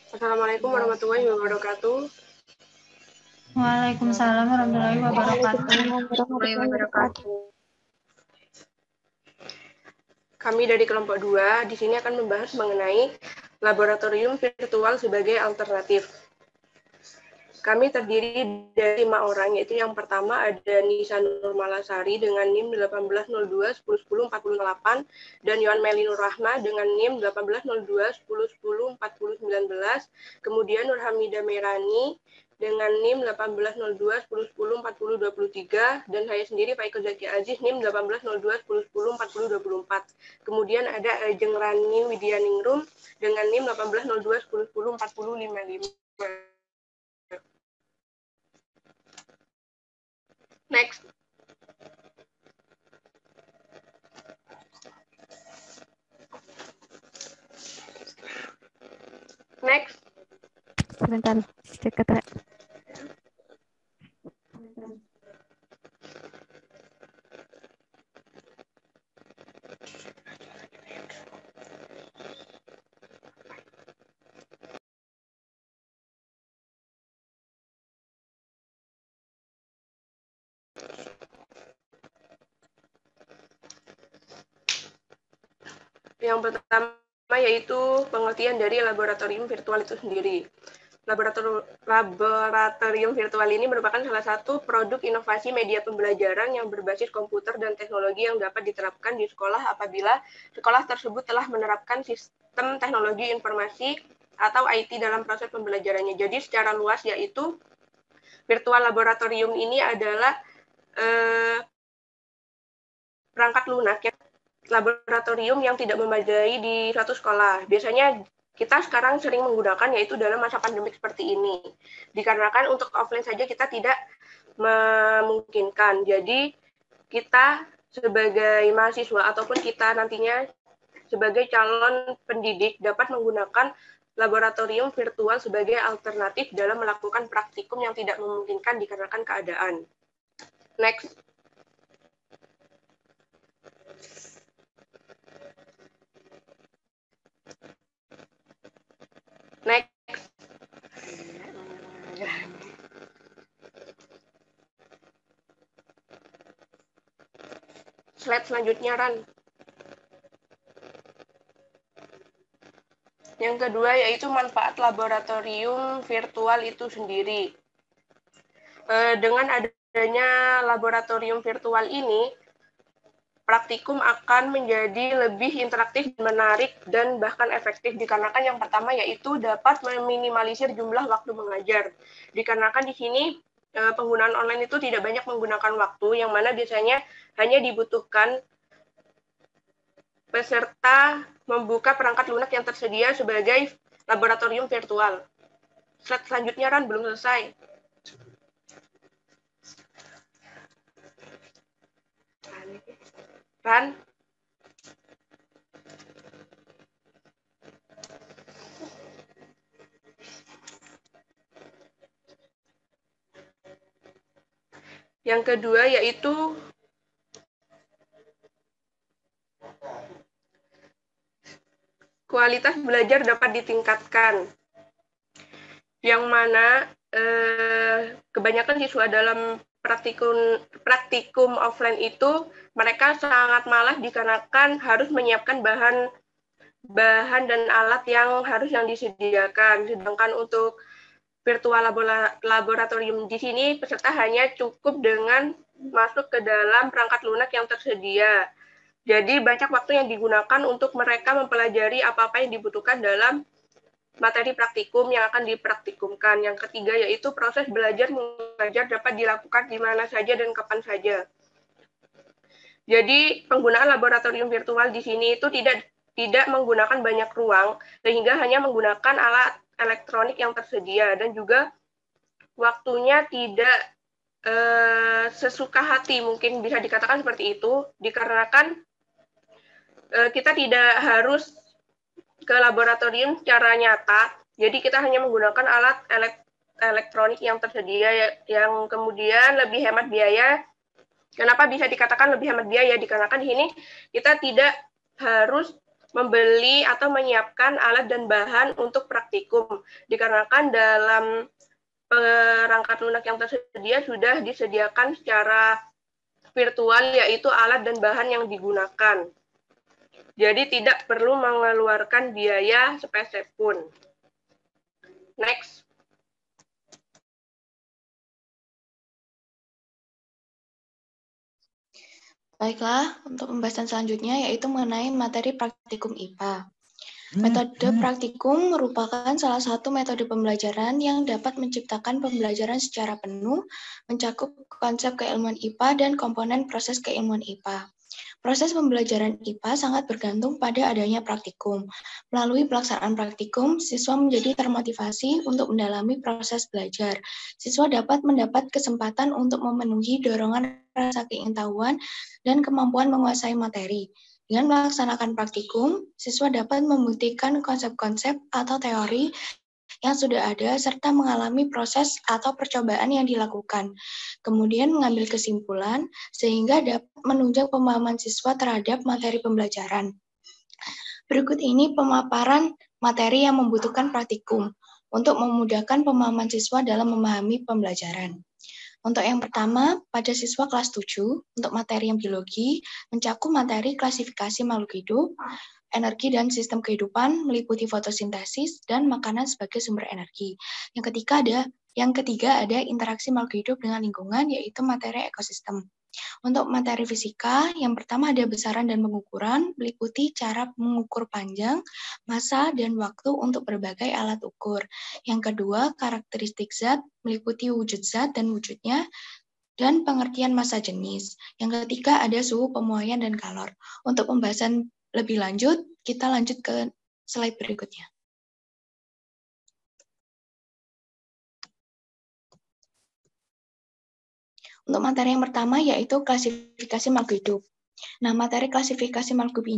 Assalamualaikum warahmatullahi wabarakatuh. Waalaikumsalam warahmatullahi wabarakatuh. Kami dari kelompok 2 di sini akan membahas mengenai laboratorium virtual sebagai alternatif. Kami terdiri dari 5 orang, yaitu yang pertama ada Nisa Nurmalasari dengan NIM 1802-1010-48 dan Yohan Melinur Rahma dengan NIM 1802-1010-4019, kemudian Nurhamida Merani dengan NIM 1802-1010-4023 dan saya sendiri Faiko Zaki Aziz NIM 1802-1010-4024. Kemudian ada Ajeng Rani Widianingrum dengan NIM 1802-1010-4055. Next. Next. Sebentar, cek keterangan. Yang pertama yaitu pengertian dari laboratorium virtual itu sendiri. Laboratorium virtual ini merupakan salah satu produk inovasi media pembelajaran yang berbasis komputer dan teknologi yang dapat diterapkan di sekolah apabila sekolah tersebut telah menerapkan sistem teknologi informasi atau IT dalam proses pembelajarannya. Jadi secara luas yaitu virtual laboratorium ini adalah perangkat lunak ya, laboratorium yang tidak memadai di suatu sekolah. Biasanya kita sekarang sering menggunakan yaitu dalam masa pandemik seperti ini. Dikarenakan untuk offline saja kita tidak memungkinkan. Jadi kita sebagai mahasiswa ataupun kita nantinya sebagai calon pendidik dapat menggunakan laboratorium virtual sebagai alternatif dalam melakukan praktikum yang tidak memungkinkan dikarenakan keadaan. Next. Next. Slide selanjutnya, Ran. Yang kedua yaitu manfaat laboratorium virtual itu sendiri. Dengan adanya laboratorium virtual ini, praktikum akan menjadi lebih interaktif, menarik, dan bahkan efektif dikarenakan yang pertama yaitu dapat meminimalisir jumlah waktu mengajar. Dikarenakan di sini penggunaan online itu tidak banyak menggunakan waktu, yang mana biasanya hanya dibutuhkan peserta membuka perangkat lunak yang tersedia sebagai laboratorium virtual. Slide selanjutnya, Ran, belum selesai. Ran. Yang kedua yaitu kualitas belajar dapat ditingkatkan. Yang mana kebanyakan siswa dalam praktikum offline itu mereka sangat malas dikarenakan harus menyiapkan bahan dan alat yang harus disediakan. Sedangkan untuk virtual laboratorium di sini peserta hanya cukup dengan masuk ke dalam perangkat lunak yang tersedia. Jadi banyak waktu yang digunakan untuk mereka mempelajari apa-apa yang dibutuhkan dalam materi praktikum yang akan dipraktikumkan. Yang ketiga yaitu proses belajar mengajar dapat dilakukan di mana saja dan kapan saja. Jadi penggunaan laboratorium virtual di sini itu tidak menggunakan banyak ruang sehingga hanya menggunakan alat elektronik yang tersedia dan juga waktunya tidak sesuka hati, mungkin bisa dikatakan seperti itu, dikarenakan kita tidak harus ke laboratorium secara nyata, jadi kita hanya menggunakan alat elektronik yang tersedia yang kemudian lebih hemat biaya. Kenapa bisa dikatakan lebih hemat biaya? Dikarenakan di sini kita tidak harus membeli atau menyiapkan alat dan bahan untuk praktikum, dikarenakan dalam perangkat lunak yang tersedia sudah disediakan secara virtual, yaitu alat dan bahan yang digunakan. Jadi tidak perlu mengeluarkan biaya sepeser pun. Next. Baiklah, untuk pembahasan selanjutnya yaitu mengenai materi praktikum IPA. Metode praktikum merupakan salah satu metode pembelajaran yang dapat menciptakan pembelajaran secara penuh, mencakup konsep keilmuan IPA dan komponen proses keilmuan IPA. Proses pembelajaran IPA sangat bergantung pada adanya praktikum. Melalui pelaksanaan praktikum, siswa menjadi termotivasi untuk mendalami proses belajar. Siswa dapat mendapat kesempatan untuk memenuhi dorongan rasa keingin-tahuan dan kemampuan menguasai materi. Dengan melaksanakan praktikum, siswa dapat membuktikan konsep-konsep atau teori yang sudah ada serta mengalami proses atau percobaan yang dilakukan. Kemudian mengambil kesimpulan sehingga dapat menunjang pemahaman siswa terhadap materi pembelajaran. Berikut ini pemaparan materi yang membutuhkan praktikum untuk memudahkan pemahaman siswa dalam memahami pembelajaran. Untuk yang pertama, pada siswa kelas 7, untuk materi yang biologi, mencakup materi klasifikasi makhluk hidup, energi dan sistem kehidupan, meliputi fotosintesis dan makanan sebagai sumber energi. Yang ketiga ada interaksi makhluk hidup dengan lingkungan, yaitu materi ekosistem. Untuk materi fisika, yang pertama ada besaran dan pengukuran, meliputi cara mengukur panjang, massa, dan waktu untuk berbagai alat ukur. Yang kedua, karakteristik zat, meliputi wujud zat dan wujudnya, dan pengertian massa jenis. Yang ketiga ada suhu, pemuaian, dan kalor. Untuk pembahasan lebih lanjut, kita lanjut ke slide berikutnya. Untuk materi yang pertama yaitu klasifikasi makhluk hidup. Nah, materi klasifikasi makhluk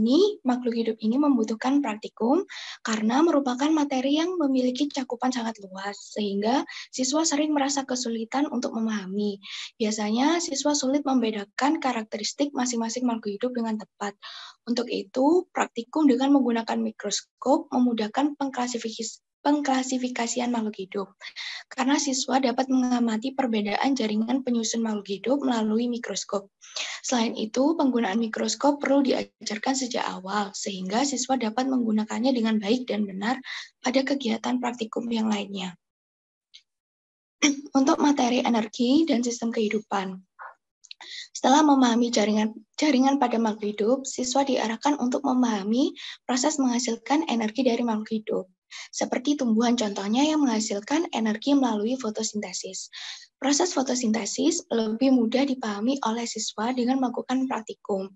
hidup ini membutuhkan praktikum karena merupakan materi yang memiliki cakupan sangat luas, sehingga siswa sering merasa kesulitan untuk memahami. Biasanya siswa sulit membedakan karakteristik masing-masing makhluk hidup dengan tepat. Untuk itu, praktikum dengan menggunakan mikroskop memudahkan pengklasifikasian makhluk hidup, karena siswa dapat mengamati perbedaan jaringan penyusun makhluk hidup melalui mikroskop. Selain itu, penggunaan mikroskop perlu diajarkan sejak awal, sehingga siswa dapat menggunakannya dengan baik dan benar pada kegiatan praktikum yang lainnya. Untuk materi energi dan sistem kehidupan. Setelah memahami jaringan pada makhluk hidup, siswa diarahkan untuk memahami proses menghasilkan energi dari makhluk hidup. Seperti tumbuhan contohnya yang menghasilkan energi melalui fotosintesis. Proses fotosintesis lebih mudah dipahami oleh siswa dengan melakukan praktikum.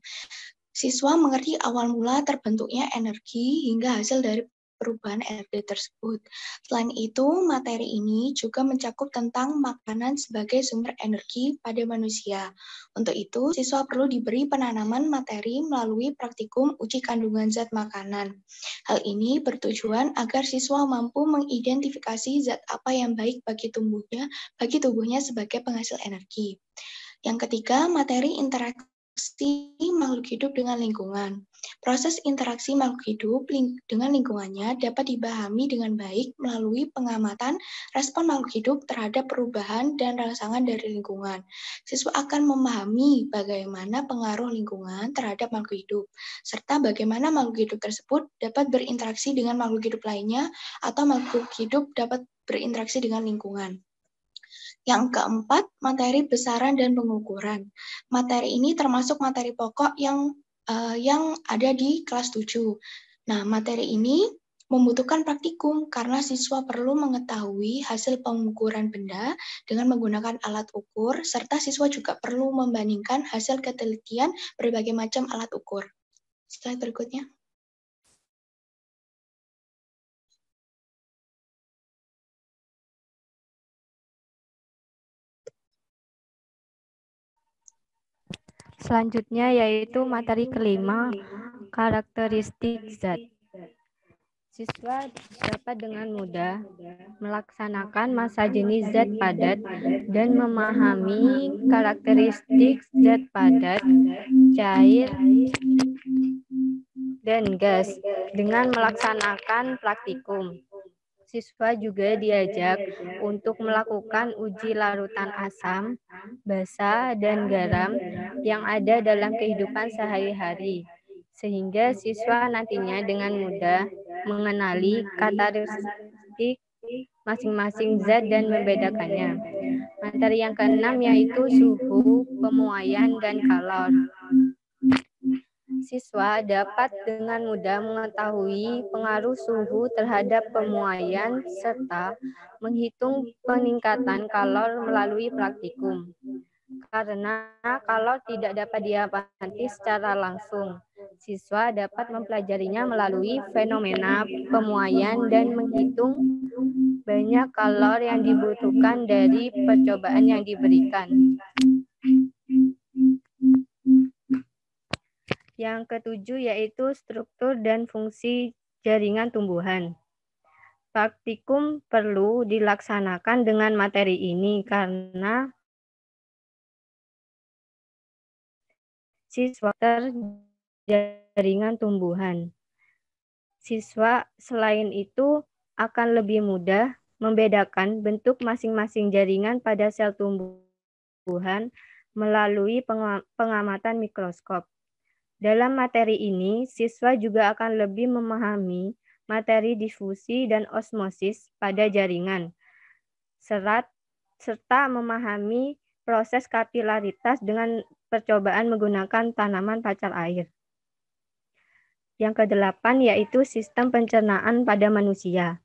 Siswa mengerti awal mula terbentuknya energi hingga hasil dari perubahan energi tersebut. Selain itu, materi ini juga mencakup tentang makanan sebagai sumber energi pada manusia. Untuk itu, siswa perlu diberi penanaman materi melalui praktikum uji kandungan zat makanan. Hal ini bertujuan agar siswa mampu mengidentifikasi zat apa yang baik bagi tubuhnya sebagai penghasil energi. Yang ketiga, materi interaksi makhluk hidup dengan lingkungan. Proses interaksi makhluk hidup dengan lingkungannya dapat dipahami dengan baik melalui pengamatan respon makhluk hidup terhadap perubahan dan rangsangan dari lingkungan. Siswa akan memahami bagaimana pengaruh lingkungan terhadap makhluk hidup, serta bagaimana makhluk hidup tersebut dapat berinteraksi dengan makhluk hidup lainnya atau makhluk hidup dapat berinteraksi dengan lingkungan. Yang keempat, materi besaran dan pengukuran. Materi ini termasuk materi pokok yang ada di kelas 7. Nah, materi ini membutuhkan praktikum karena siswa perlu mengetahui hasil pengukuran benda dengan menggunakan alat ukur, serta siswa juga perlu membandingkan hasil ketelitian berbagai macam alat ukur. Slide berikutnya. Selanjutnya yaitu materi kelima, karakteristik zat. Siswa dapat dengan mudah melaksanakan massa jenis zat padat dan memahami karakteristik zat padat, cair, dan gas dengan melaksanakan praktikum. Siswa juga diajak untuk melakukan uji larutan asam, basa, dan garam yang ada dalam kehidupan sehari-hari, sehingga siswa nantinya dengan mudah mengenali karakteristik masing-masing zat dan membedakannya. Materi yang keenam yaitu suhu, pemuaian, dan kalor. Siswa dapat dengan mudah mengetahui pengaruh suhu terhadap pemuaian serta menghitung peningkatan kalor melalui praktikum. Karena kalor tidak dapat diamati secara langsung, siswa dapat mempelajarinya melalui fenomena pemuaian dan menghitung banyak kalor yang dibutuhkan dari percobaan yang diberikan. Yang ketujuh yaitu struktur dan fungsi jaringan tumbuhan. Praktikum perlu dilaksanakan dengan materi ini karena siswa jaringan tumbuhan. Siswa selain itu akan lebih mudah membedakan bentuk masing-masing jaringan pada sel tumbuhan melalui pengamatan mikroskop. Dalam materi ini, siswa juga akan lebih memahami materi difusi dan osmosis pada jaringan, serta memahami proses kapilaritas dengan percobaan menggunakan tanaman pacar air. Yang kedelapan yaitu sistem pencernaan pada manusia.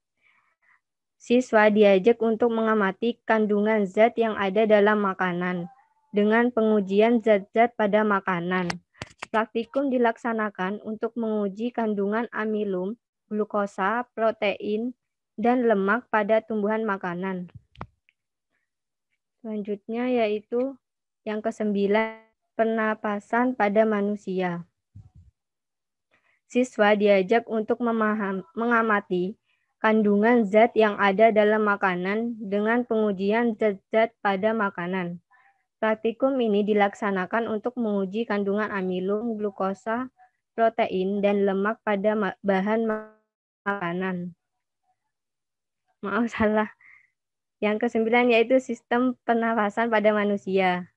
Siswa diajak untuk mengamati kandungan zat yang ada dalam makanan dengan pengujian zat-zat pada makanan. Praktikum dilaksanakan untuk menguji kandungan amilum, glukosa, protein, dan lemak pada tumbuhan makanan. Selanjutnya yaitu yang kesembilan, pernapasan pada manusia. Siswa diajak untuk mengamati kandungan zat yang ada dalam makanan dengan pengujian zat-zat pada makanan. Praktikum ini dilaksanakan untuk menguji kandungan amilum, glukosa, protein, dan lemak pada bahan makanan. Maaf, salah. Yang kesembilan yaitu sistem pernafasan pada manusia.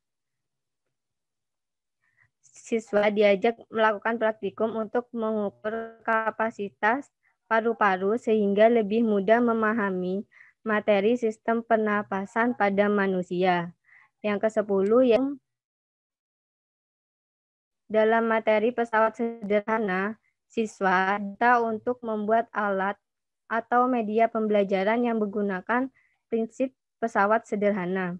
Siswa diajak melakukan praktikum untuk mengukur kapasitas paru-paru sehingga lebih mudah memahami materi sistem pernapasan pada manusia. Yang ke-10 yang dalam materi pesawat sederhana, siswa diminta untuk membuat alat atau media pembelajaran yang menggunakan prinsip pesawat sederhana.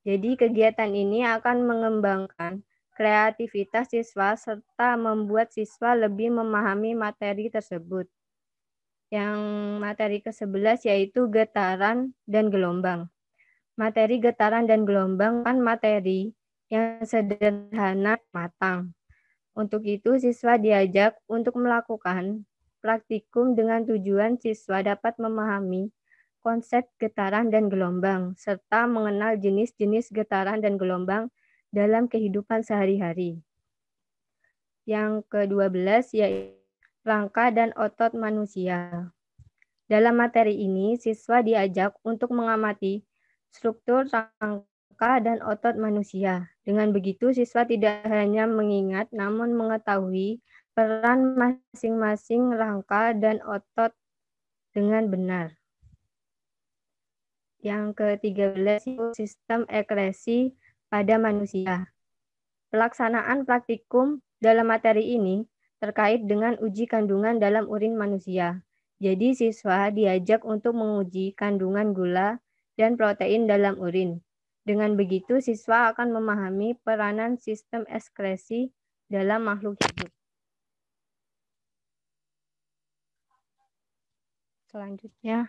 Jadi kegiatan ini akan mengembangkan kreativitas siswa serta membuat siswa lebih memahami materi tersebut. Yang materi ke-11 yaitu getaran dan gelombang. Materi getaran dan gelombang kan materi yang sederhana matang. Untuk itu siswa diajak untuk melakukan praktikum dengan tujuan siswa dapat memahami konsep getaran dan gelombang serta mengenal jenis-jenis getaran dan gelombang dalam kehidupan sehari-hari. Yang ke-12 yaitu rangka dan otot manusia. Dalam materi ini siswa diajak untuk mengamati struktur rangka dan otot manusia. Dengan begitu, siswa tidak hanya mengingat, namun mengetahui peran masing-masing rangka dan otot dengan benar. Yang ke-13, sistem ekskresi pada manusia. Pelaksanaan praktikum dalam materi ini terkait dengan uji kandungan dalam urin manusia. Jadi, siswa diajak untuk menguji kandungan gula dan protein dalam urin. Dengan begitu, siswa akan memahami peranan sistem ekskresi dalam makhluk hidup. Selanjutnya,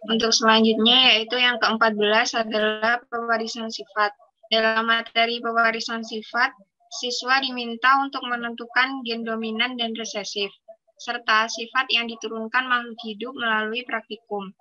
untuk selanjutnya yaitu yang ke-14 adalah pewarisan sifat. Dalam materi pewarisan sifat, siswa diminta untuk menentukan gen dominan dan resesif. serta sifat yang diturunkan makhluk hidup melalui praktikum.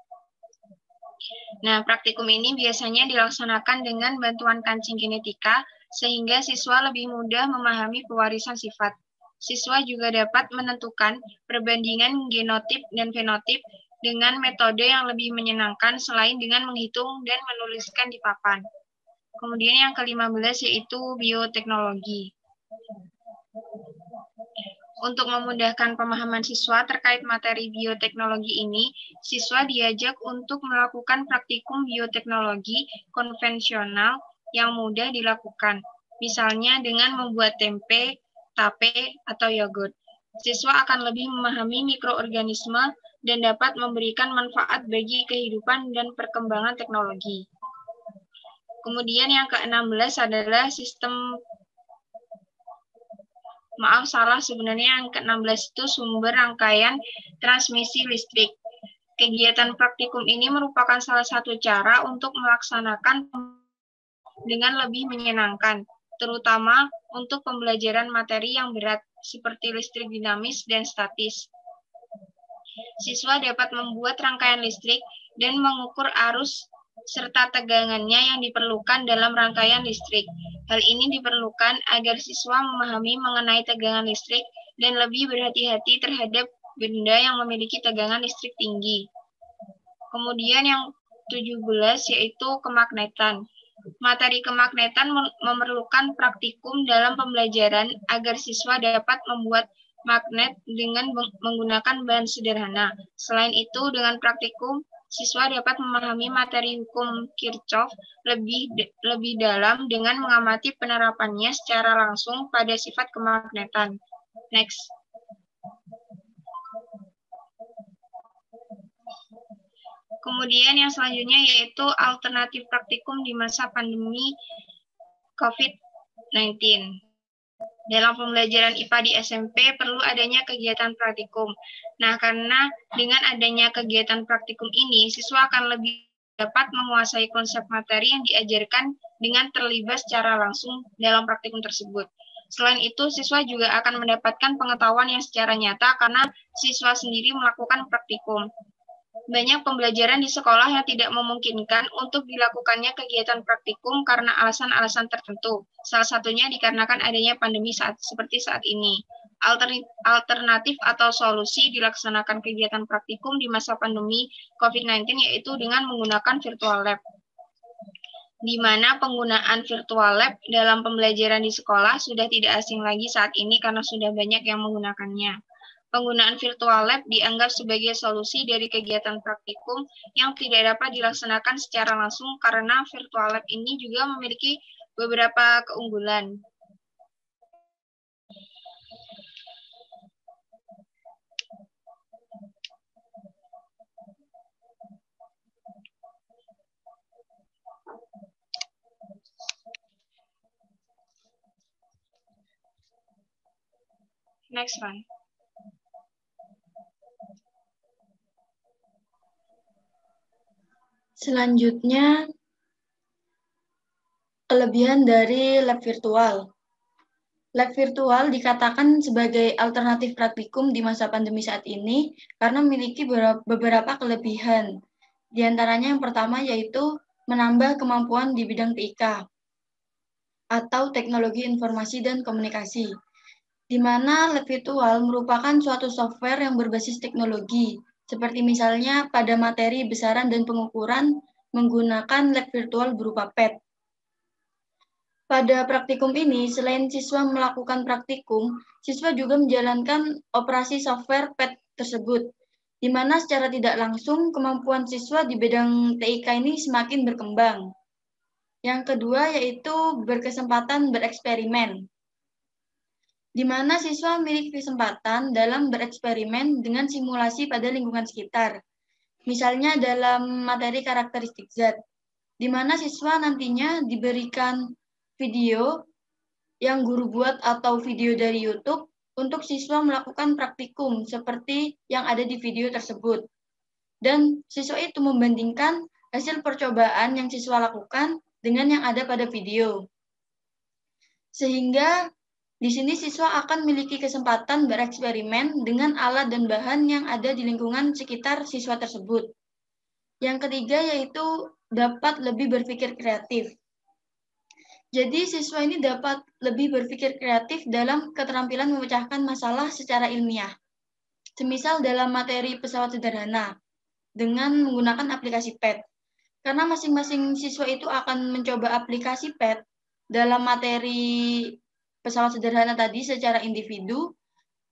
Nah, praktikum ini biasanya dilaksanakan dengan bantuan kancing genetika, sehingga siswa lebih mudah memahami pewarisan sifat. Siswa juga dapat menentukan perbandingan genotip dan fenotip dengan metode yang lebih menyenangkan selain dengan menghitung dan menuliskan di papan. Kemudian yang ke-15 yaitu bioteknologi. Untuk memudahkan pemahaman siswa terkait materi bioteknologi ini, siswa diajak untuk melakukan praktikum bioteknologi konvensional yang mudah dilakukan, misalnya dengan membuat tempe, tape, atau yogurt. Siswa akan lebih memahami mikroorganisme dan dapat memberikan manfaat bagi kehidupan dan perkembangan teknologi. Kemudian yang ke-16 adalah sebenarnya yang ke-16 itu sumber rangkaian transmisi listrik. Kegiatan praktikum ini merupakan salah satu cara untuk melaksanakan dengan lebih menyenangkan, terutama untuk pembelajaran materi yang berat, seperti listrik dinamis dan statis. Siswa dapat membuat rangkaian listrik dan mengukur arus serta tegangannya yang diperlukan dalam rangkaian listrik. Hal ini diperlukan agar siswa memahami mengenai tegangan listrik dan lebih berhati-hati terhadap benda yang memiliki tegangan listrik tinggi. Kemudian yang 17 yaitu kemagnetan. Materi kemagnetan memerlukan praktikum dalam pembelajaran agar siswa dapat membuat magnet dengan menggunakan bahan sederhana. Selain itu, dengan praktikum, siswa dapat memahami materi hukum Kirchhoff lebih dalam dengan mengamati penerapannya secara langsung pada sifat kemagnetan. Next. Kemudian yang selanjutnya yaitu alternatif praktikum di masa pandemi COVID-19. Dalam pembelajaran IPA di SMP perlu adanya kegiatan praktikum. Nah, karena dengan adanya kegiatan praktikum ini, siswa akan lebih dapat menguasai konsep materi yang diajarkan dengan terlibat secara langsung dalam praktikum tersebut. Selain itu, siswa juga akan mendapatkan pengetahuan yang secara nyata karena siswa sendiri melakukan praktikum. Banyak pembelajaran di sekolah yang tidak memungkinkan untuk dilakukannya kegiatan praktikum karena alasan-alasan tertentu. Salah satunya dikarenakan adanya pandemi seperti saat ini. Alternatif atau solusi dilaksanakan kegiatan praktikum di masa pandemi COVID-19 yaitu dengan menggunakan virtual lab. Di mana penggunaan virtual lab dalam pembelajaran di sekolah sudah tidak asing lagi saat ini karena sudah banyak yang menggunakannya. Penggunaan virtual lab dianggap sebagai solusi dari kegiatan praktikum yang tidak dapat dilaksanakan secara langsung karena virtual lab ini juga memiliki beberapa keunggulan. Next one. Selanjutnya, kelebihan dari lab virtual. Lab virtual dikatakan sebagai alternatif praktikum di masa pandemi saat ini karena memiliki beberapa kelebihan. Di antaranya yang pertama yaitu menambah kemampuan di bidang TIK atau teknologi informasi dan komunikasi, di mana lab virtual merupakan suatu software yang berbasis teknologi, seperti misalnya pada materi besaran dan pengukuran menggunakan lab virtual berupa PET. Pada praktikum ini, selain siswa melakukan praktikum, siswa juga menjalankan operasi software PET tersebut, di mana secara tidak langsung kemampuan siswa di bidang TIK ini semakin berkembang. Yang kedua yaitu berkesempatan bereksperimen, di mana siswa memiliki kesempatan dalam bereksperimen dengan simulasi pada lingkungan sekitar. Misalnya dalam materi karakteristik zat, di mana siswa nantinya diberikan video yang guru buat atau video dari YouTube untuk siswa melakukan praktikum seperti yang ada di video tersebut. Dan siswa itu membandingkan hasil percobaan yang siswa lakukan dengan yang ada pada video. Sehingga Di sini siswa akan memiliki kesempatan bereksperimen dengan alat dan bahan yang ada di lingkungan sekitar siswa tersebut. Yang ketiga yaitu dapat lebih berpikir kreatif. Jadi siswa ini dapat lebih berpikir kreatif dalam keterampilan memecahkan masalah secara ilmiah. Semisal dalam materi pesawat sederhana dengan menggunakan aplikasi PET. Karena masing-masing siswa itu akan mencoba aplikasi PET dalam materi pesawat sederhana tadi secara individu,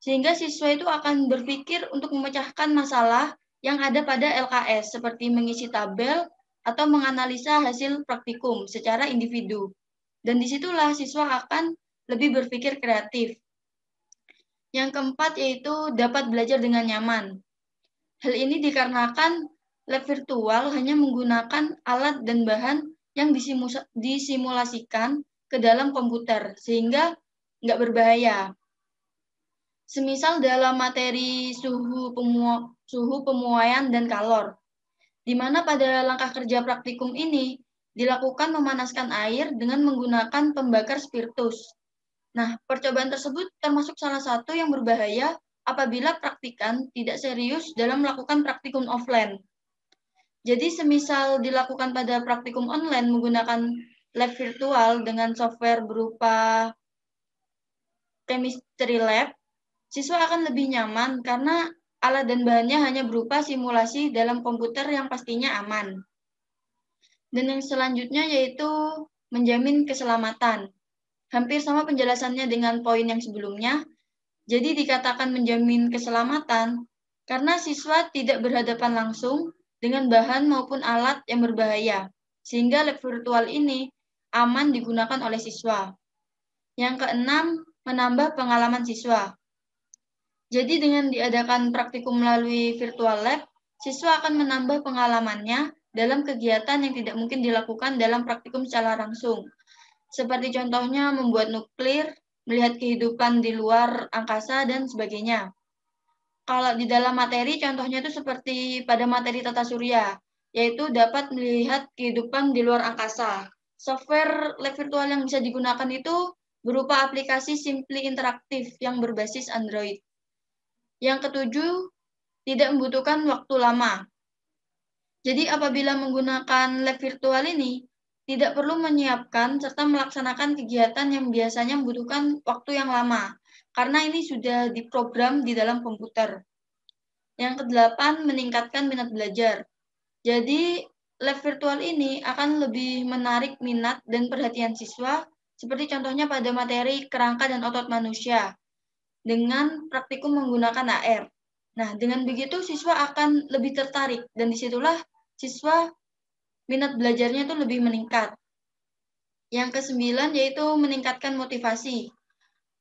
sehingga siswa itu akan berpikir untuk memecahkan masalah yang ada pada LKS, seperti mengisi tabel atau menganalisa hasil praktikum secara individu. Dan disitulah siswa akan lebih berpikir kreatif. Yang keempat yaitu dapat belajar dengan nyaman. Hal ini dikarenakan lab virtual hanya menggunakan alat dan bahan yang disimulasikan ke dalam komputer, sehingga nggak berbahaya. Semisal dalam materi suhu pemuaian dan kalor, di mana pada langkah kerja praktikum ini dilakukan memanaskan air dengan menggunakan pembakar spiritus. Nah, percobaan tersebut termasuk salah satu yang berbahaya apabila praktikan tidak serius dalam melakukan praktikum offline. Jadi, semisal dilakukan pada praktikum online menggunakan lab virtual dengan software berupa chemistry lab, siswa akan lebih nyaman karena alat dan bahannya hanya berupa simulasi dalam komputer yang pastinya aman. Dan yang selanjutnya yaitu menjamin keselamatan. Hampir sama penjelasannya dengan poin yang sebelumnya. Jadi dikatakan menjamin keselamatan karena siswa tidak berhadapan langsung dengan bahan maupun alat yang berbahaya, sehingga lab virtual ini aman digunakan oleh siswa. Yang keenam, menambah pengalaman siswa. Jadi dengan diadakan praktikum melalui virtual lab, siswa akan menambah pengalamannya dalam kegiatan yang tidak mungkin dilakukan dalam praktikum secara langsung. Seperti contohnya membuat nuklir, melihat kehidupan di luar angkasa, dan sebagainya. Kalau di dalam materi, contohnya itu seperti pada materi tata surya, yaitu dapat melihat kehidupan di luar angkasa. Software lab virtual yang bisa digunakan itu berupa aplikasi Simply Interaktif yang berbasis Android. Yang ketujuh, tidak membutuhkan waktu lama. Jadi apabila menggunakan lab virtual ini, tidak perlu menyiapkan serta melaksanakan kegiatan yang biasanya membutuhkan waktu yang lama, karena ini sudah diprogram di dalam komputer. Yang kedelapan, meningkatkan minat belajar. Jadi lab virtual ini akan lebih menarik minat dan perhatian siswa, seperti contohnya pada materi kerangka dan otot manusia, dengan praktikum menggunakan AR. Nah, dengan begitu siswa akan lebih tertarik, dan disitulah siswa minat belajarnya itu lebih meningkat. Yang kesembilan yaitu meningkatkan motivasi.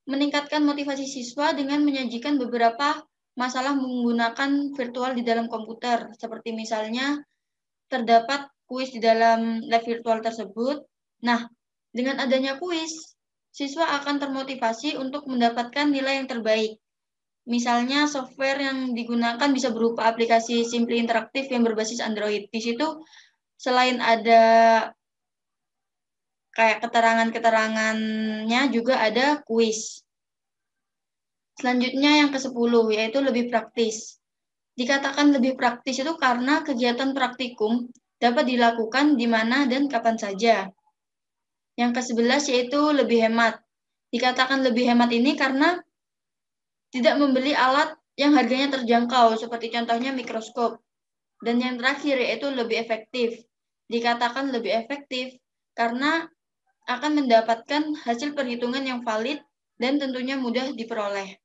Meningkatkan motivasi siswa dengan menyajikan beberapa masalah menggunakan virtual di dalam komputer. Seperti misalnya terdapat kuis di dalam lab virtual tersebut. Nah, dengan adanya kuis, siswa akan termotivasi untuk mendapatkan nilai yang terbaik. Misalnya software yang digunakan bisa berupa aplikasi Simply Interaktif yang berbasis Android. Di situ selain ada kayak keterangan-keterangannya juga ada kuis. Selanjutnya yang ke-10 yaitu lebih praktis. Dikatakan lebih praktis itu karena kegiatan praktikum dapat dilakukan di mana dan kapan saja. Yang ke-11 yaitu lebih hemat. Dikatakan lebih hemat ini karena tidak membeli alat yang harganya terjangkau, seperti contohnya mikroskop. Dan yang terakhir yaitu lebih efektif. Dikatakan lebih efektif karena akan mendapatkan hasil perhitungan yang valid dan tentunya mudah diperoleh.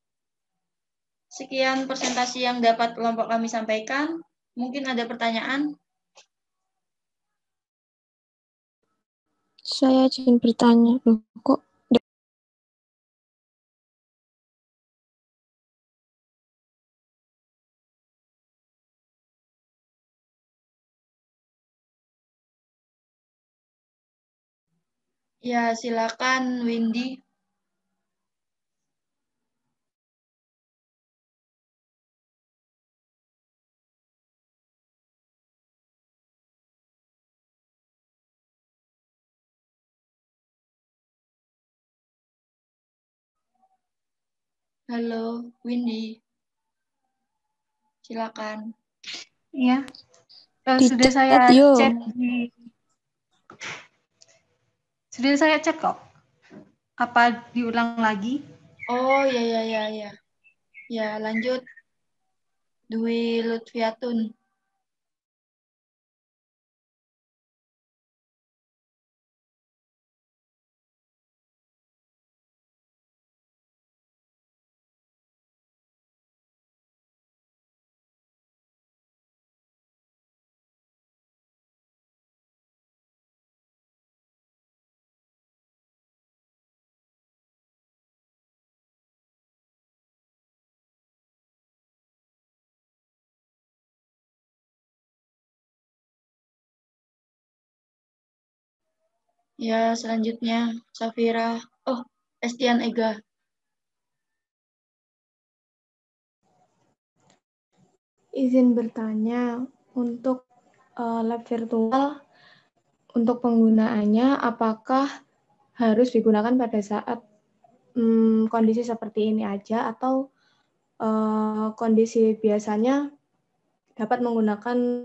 Sekian presentasi yang dapat kelompok kami sampaikan. Mungkin ada pertanyaan? Saya ingin bertanya, loh, kok Ya, silakan Windy. Halo, Windy. Silakan. Iya. Di Sudah chat, saya yo. chat sudah saya chat kok. Apa diulang lagi? Oh, ya. Ya, lanjut. Dwi Lutfiatun. Ya, selanjutnya Safira. Oh, Estian Ega. Izin bertanya, untuk lab virtual, untuk penggunaannya apakah harus digunakan pada saat kondisi seperti ini aja atau kondisi biasanya dapat menggunakan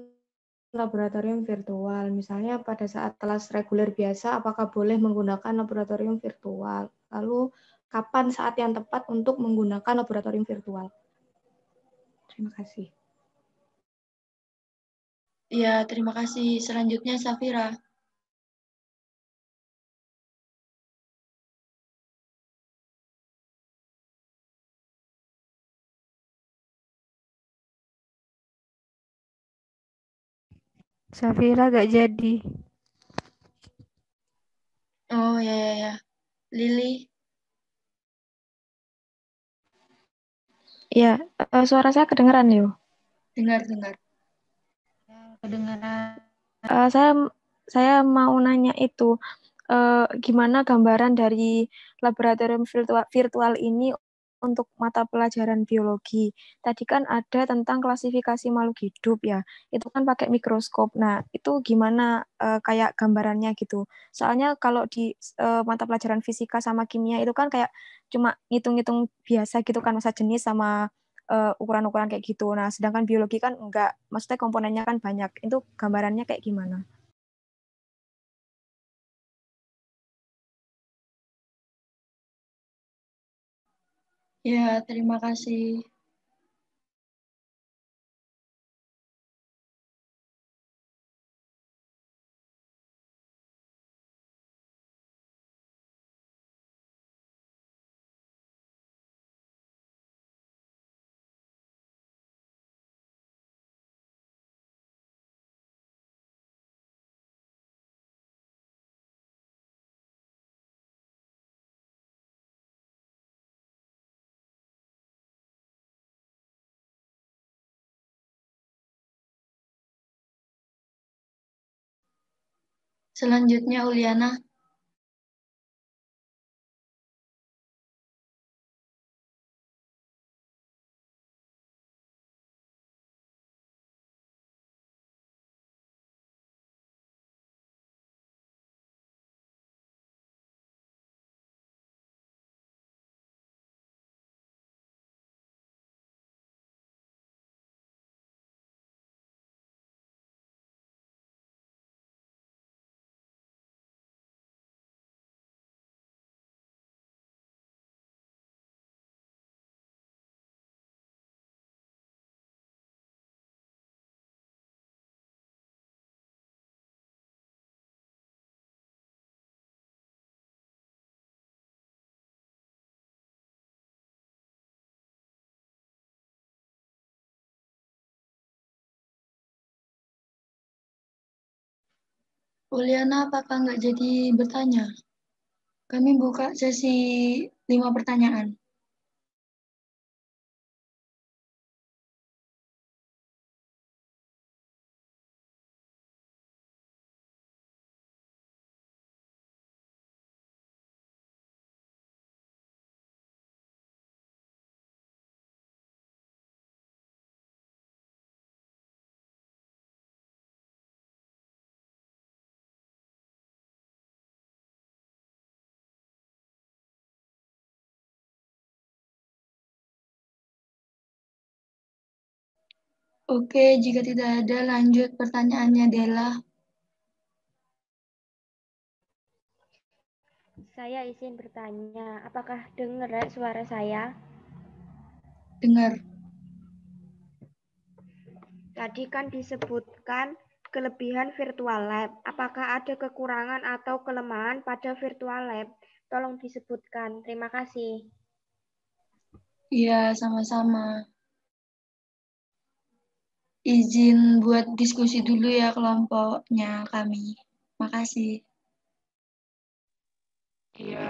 laboratorium virtual. Misalnya pada saat kelas reguler biasa, apakah boleh menggunakan laboratorium virtual? Lalu kapan saat yang tepat untuk menggunakan laboratorium virtual? Terima kasih. Ya, terima kasih. Selanjutnya Safira. Safira gak jadi. Oh, ya. Lili. Ya, suara saya kedengaran, yo. Dengar. Kedengaran. Saya mau nanya itu, gimana gambaran dari laboratorium virtual ini untuk mata pelajaran biologi. Tadi kan ada tentang klasifikasi makhluk hidup ya, itu kan pakai mikroskop. Nah, itu gimana kayak gambarannya gitu. Soalnya kalau di mata pelajaran fisika sama kimia itu kan kayak cuma ngitung-ngitung biasa gitu kan, masa jenis sama ukuran-ukuran kayak gitu. Nah, sedangkan biologi kan enggak, maksudnya komponennya kan banyak. Itu gambarannya kayak gimana? Ya, terima kasih. Selanjutnya Uliana. Uliana, apakah nggak jadi bertanya? Kami buka sesi 5 pertanyaan. Oke, jika tidak ada, lanjut pertanyaannya Della. Saya izin bertanya, apakah dengar suara saya? Dengar. Tadi kan disebutkan kelebihan virtual lab. Apakah ada kekurangan atau kelemahan pada virtual lab? Tolong disebutkan. Terima kasih. Iya, sama-sama. Izin buat diskusi dulu ya kelompoknya kami. Makasih. Iya.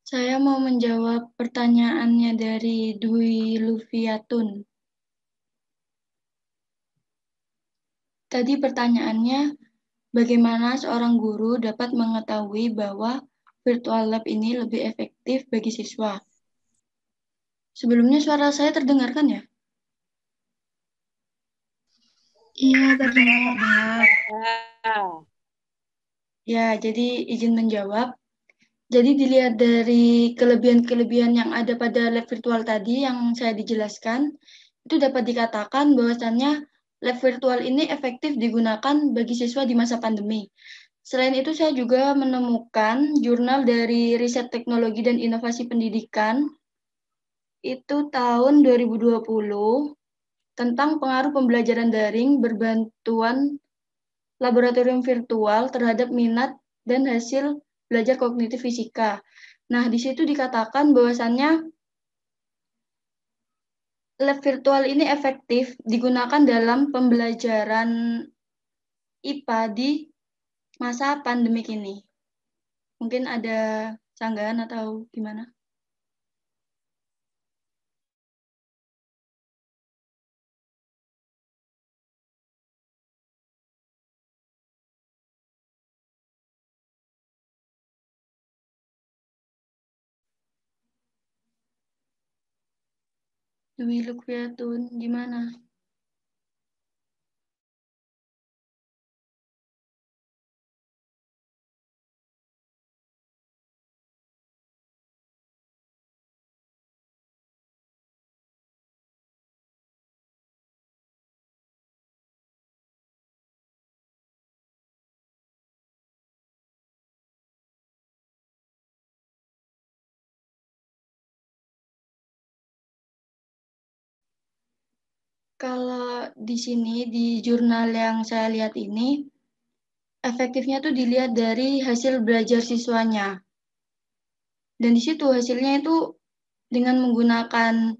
Saya mau menjawab pertanyaannya dari Dwi Lufiatun. Tadi pertanyaannya, bagaimana seorang guru dapat mengetahui bahwa virtual lab ini lebih efektif bagi siswa? Sebelumnya suara saya terdengar kan ya? Iya, terdengar. Ya, jadi izin menjawab. Jadi dilihat dari kelebihan-kelebihan yang ada pada lab virtual tadi yang saya dijelaskan, itu dapat dikatakan bahwasannya lab virtual ini efektif digunakan bagi siswa di masa pandemi. Selain itu, saya juga menemukan jurnal dari Riset Teknologi dan Inovasi Pendidikan itu tahun 2020 tentang pengaruh pembelajaran daring berbantuan laboratorium virtual terhadap minat dan hasil belajar kognitif fisika. Nah, di situ dikatakan bahwasannya lab virtual ini efektif digunakan dalam pembelajaran IPA di masa pandemik ini. Mungkin ada sanggahan atau gimana? Dwi Lukviatun, gimana? Kalau di sini, di jurnal yang saya lihat ini, efektifnya tuh dilihat dari hasil belajar siswanya. Dan di situ hasilnya itu dengan menggunakan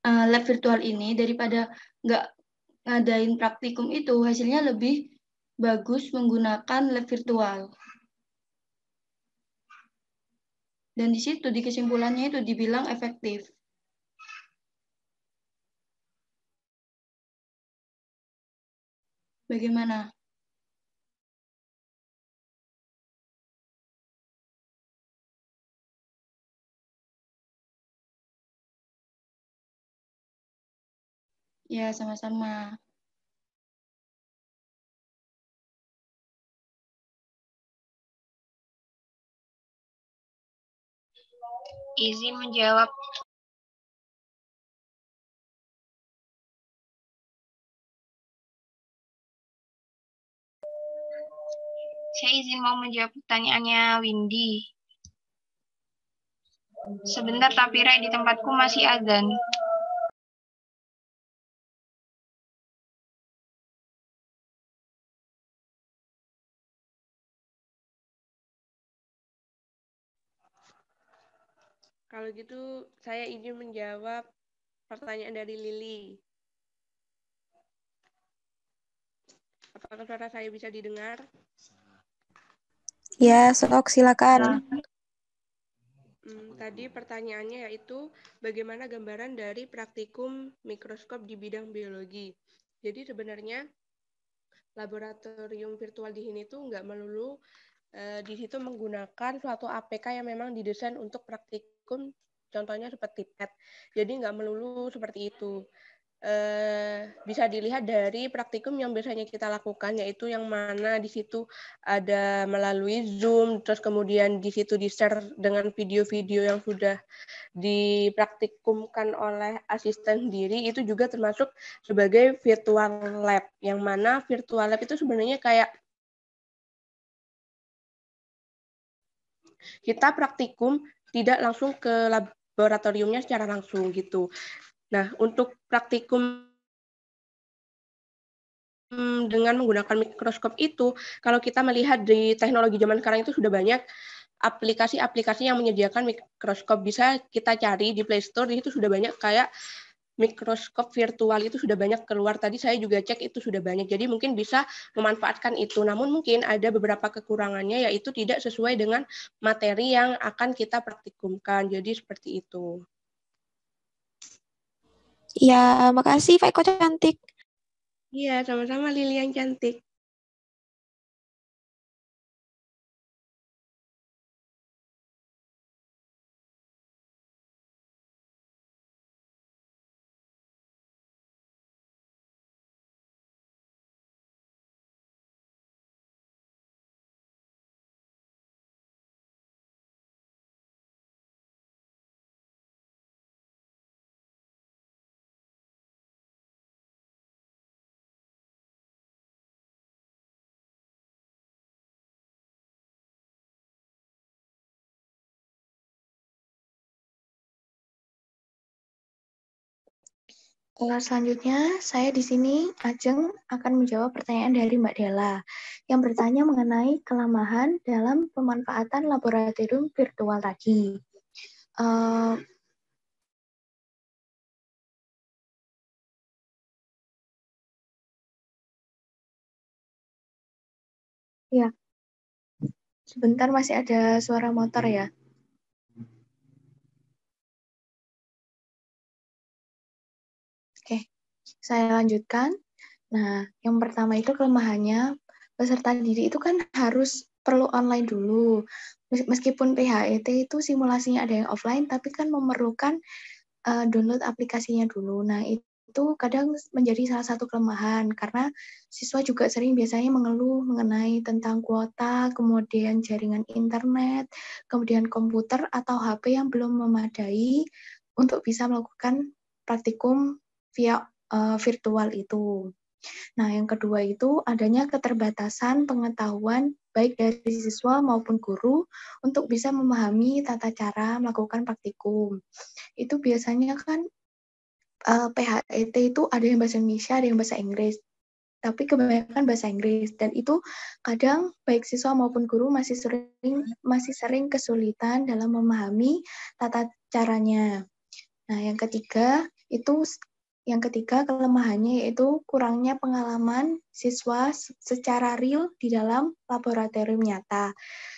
lab virtual ini, daripada nggak ngadain praktikum itu, hasilnya lebih bagus menggunakan lab virtual. Dan di situ, di kesimpulannya itu dibilang efektif. Bagaimana? Ya, sama-sama. Izin menjawab. Saya izin mau menjawab pertanyaannya Windy. Sebentar tapi Rai, di tempatku masih adzan. Kalau gitu, saya izin menjawab pertanyaan dari Lili. Apakah suara saya bisa didengar? Ya, Sok, silakan. Tadi pertanyaannya yaitu bagaimana gambaran dari praktikum mikroskop di bidang biologi. Jadi sebenarnya laboratorium virtual di sini tuh nggak melulu di situ menggunakan suatu APK yang memang didesain untuk praktikum, contohnya seperti PET. Jadi nggak melulu seperti itu. Bisa dilihat dari praktikum yang biasanya kita lakukan, yaitu yang mana di situ ada melalui Zoom, terus kemudian di situ di-share dengan video-video yang sudah dipraktikumkan oleh asisten sendiri, itu juga termasuk sebagai virtual lab, yang mana virtual lab itu sebenarnya kayak kita praktikum tidak langsung ke laboratoriumnya secara langsung gitu. Nah, untuk praktikum dengan menggunakan mikroskop itu, kalau kita melihat di teknologi zaman sekarang itu sudah banyak aplikasi-aplikasi yang menyediakan mikroskop. Bisa kita cari di Play Store, itu sudah banyak kayak mikroskop virtual itu sudah banyak keluar. Tadi saya juga cek itu sudah banyak. Jadi mungkin bisa memanfaatkan itu. Namun mungkin ada beberapa kekurangannya, yaitu tidak sesuai dengan materi yang akan kita praktikumkan. Jadi seperti itu. Ya, makasih Pak Eko cantik. Iya, sama-sama Lili yang cantik. Selanjutnya, saya di sini, Ajeng, akan menjawab pertanyaan dari Mbak Della, yang bertanya mengenai kelemahan dalam pemanfaatan laboratorium virtual tadi. Ya, sebentar masih ada suara motor ya. Oke, saya lanjutkan. Nah, yang pertama itu kelemahannya, peserta didik itu kan harus perlu online dulu. Meskipun PHET itu simulasinya ada yang offline, tapi kan memerlukan download aplikasinya dulu. Nah, itu kadang menjadi salah satu kelemahan, karena siswa juga sering biasanya mengeluh mengenai tentang kuota, kemudian jaringan internet, kemudian komputer atau HP yang belum memadai untuk bisa melakukan praktikum via virtual itu. Nah, yang kedua itu adanya keterbatasan pengetahuan baik dari siswa maupun guru untuk bisa memahami tata cara melakukan praktikum. Itu biasanya kan PHET itu ada yang bahasa Indonesia, ada yang bahasa Inggris. Tapi kebanyakan bahasa Inggris, dan itu kadang baik siswa maupun guru masih sering kesulitan dalam memahami tata caranya. Nah, yang ketiga kelemahannya yaitu kurangnya pengalaman siswa secara real di dalam laboratorium nyata.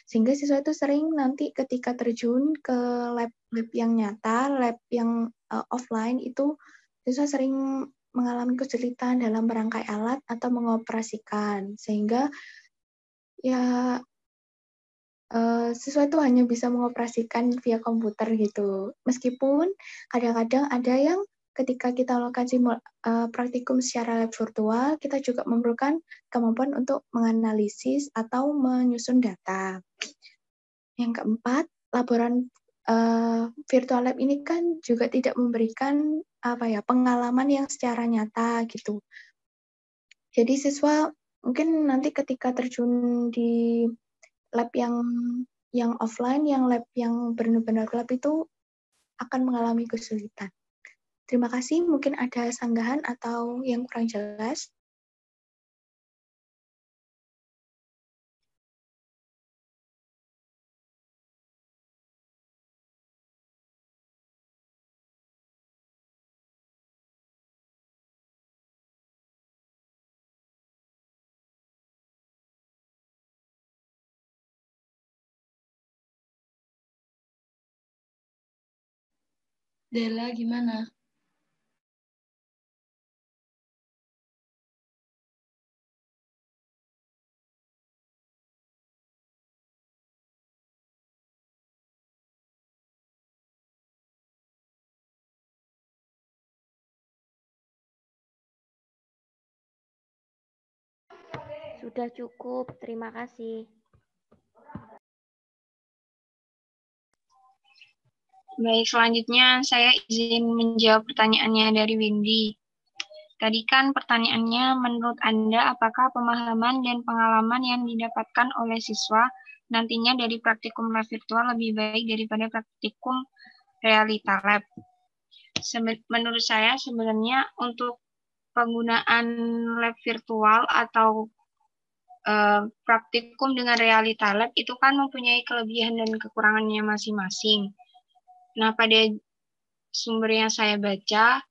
Sehingga siswa itu sering nanti ketika terjun ke lab yang nyata, lab yang offline itu siswa sering mengalami kesulitan dalam merangkai alat atau mengoperasikan, sehingga ya siswa itu hanya bisa mengoperasikan via komputer gitu. Meskipun kadang-kadang ada yang ketika kita melakukan praktikum secara virtual, kita juga memerlukan kemampuan untuk menganalisis atau menyusun data. Yang keempat, laboran virtual lab ini kan juga tidak memberikan pengalaman yang secara nyata gitu. Jadi siswa mungkin nanti ketika terjun di lab yang offline, yang lab yang benar-benar lab itu akan mengalami kesulitan. Terima kasih, mungkin ada sanggahan atau yang kurang jelas. Dela, gimana? Sudah cukup, terima kasih. Baik, selanjutnya saya izin menjawab pertanyaannya dari Windy. Tadi kan pertanyaannya, menurut Anda apakah pemahaman dan pengalaman yang didapatkan oleh siswa nantinya dari praktikum lab virtual lebih baik daripada praktikum realita lab? Menurut saya sebenarnya untuk penggunaan lab virtual atau praktikum dengan realita lab itu kan mempunyai kelebihan dan kekurangannya masing-masing. Nah, pada sumber yang saya baca,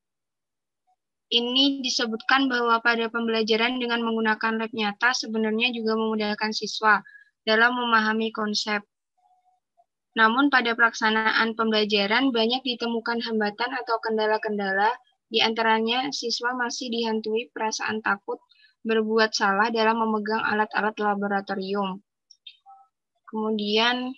ini disebutkan bahwa pada pembelajaran dengan menggunakan lab nyata sebenarnya juga memudahkan siswa dalam memahami konsep. Namun pada pelaksanaan pembelajaran banyak ditemukan hambatan atau kendala-kendala, di antaranya siswa masih dihantui perasaan takut berbuat salah dalam memegang alat-alat laboratorium. Kemudian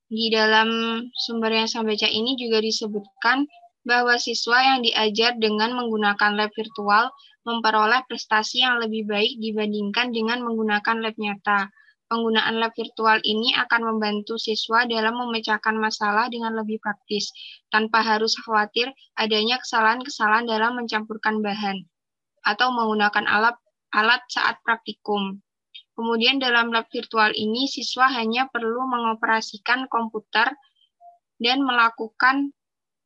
di dalam sumber yang saya baca ini juga disebutkan bahwa siswa yang diajar dengan menggunakan lab virtual memperoleh prestasi yang lebih baik dibandingkan dengan menggunakan lab nyata. Penggunaan lab virtual ini akan membantu siswa dalam memecahkan masalah dengan lebih praktis, tanpa harus khawatir adanya kesalahan-kesalahan dalam mencampurkan bahan atau menggunakan alat saat praktikum. Kemudian dalam lab virtual ini, siswa hanya perlu mengoperasikan komputer dan melakukan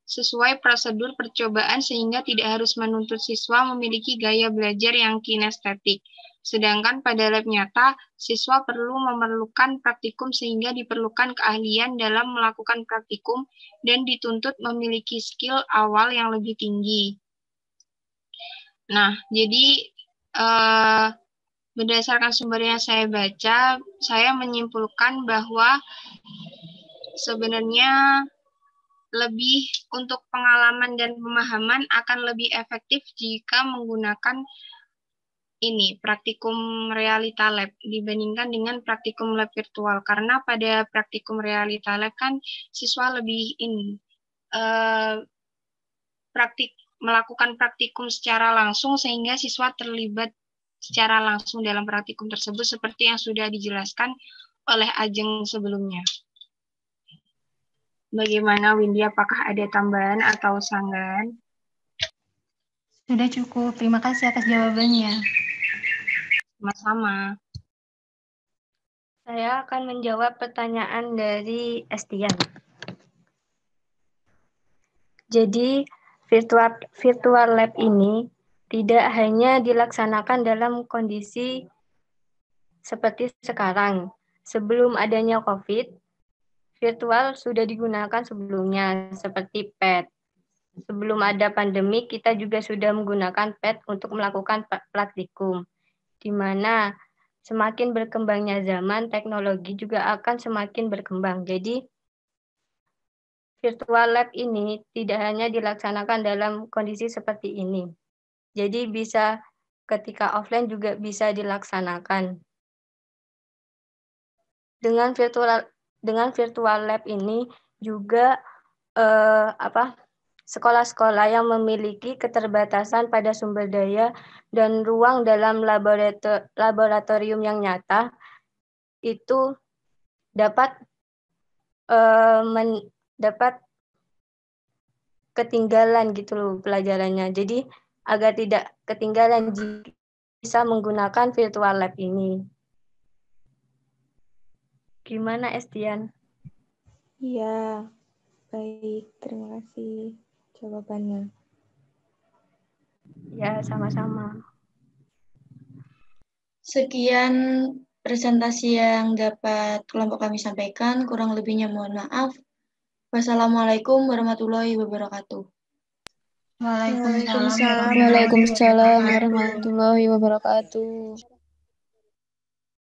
sesuai prosedur percobaan sehingga tidak harus menuntut siswa memiliki gaya belajar yang kinestetik. Sedangkan pada lab nyata, siswa memerlukan praktikum sehingga diperlukan keahlian dalam melakukan praktikum dan dituntut memiliki skill awal yang lebih tinggi. Nah, jadi berdasarkan sumber yang saya baca, saya menyimpulkan bahwa sebenarnya lebih untuk pengalaman dan pemahaman akan lebih efektif jika menggunakan ini, praktikum realita lab dibandingkan dengan praktikum lab virtual. Karena pada praktikum realita lab kan siswa lebih melakukan praktikum secara langsung sehingga siswa terlibat secara langsung dalam praktikum tersebut seperti yang sudah dijelaskan oleh Ajeng sebelumnya. Bagaimana Windy, apakah ada tambahan atau sanggahan? Sudah cukup, terima kasih atas jawabannya. Sama-sama. Saya akan menjawab pertanyaan dari Estian. Jadi, virtual lab ini tidak hanya dilaksanakan dalam kondisi seperti sekarang. Sebelum adanya COVID, virtual sudah digunakan sebelumnya, seperti PET. Sebelum ada pandemi, kita juga sudah menggunakan PET untuk melakukan praktikum, di mana semakin berkembangnya zaman, teknologi juga akan semakin berkembang. Jadi, virtual lab ini tidak hanya dilaksanakan dalam kondisi seperti ini. Jadi bisa ketika offline juga bisa dilaksanakan. Dengan virtual lab ini juga sekolah-sekolah yang memiliki keterbatasan pada sumber daya dan ruang dalam laboratorium yang nyata itu dapat ketinggalan gitu loh pelajarannya. Jadi agar tidak ketinggalan bisa menggunakan virtual lab ini. Gimana Estian? Iya, baik. Terima kasih jawabannya. Ya, sama-sama. Sekian presentasi yang dapat kelompok kami sampaikan. Kurang lebihnya mohon maaf. Wassalamualaikum warahmatullahi wabarakatuh. Waalaikumsalam Waalaikumsalam warahmatullahi wabarakatuh.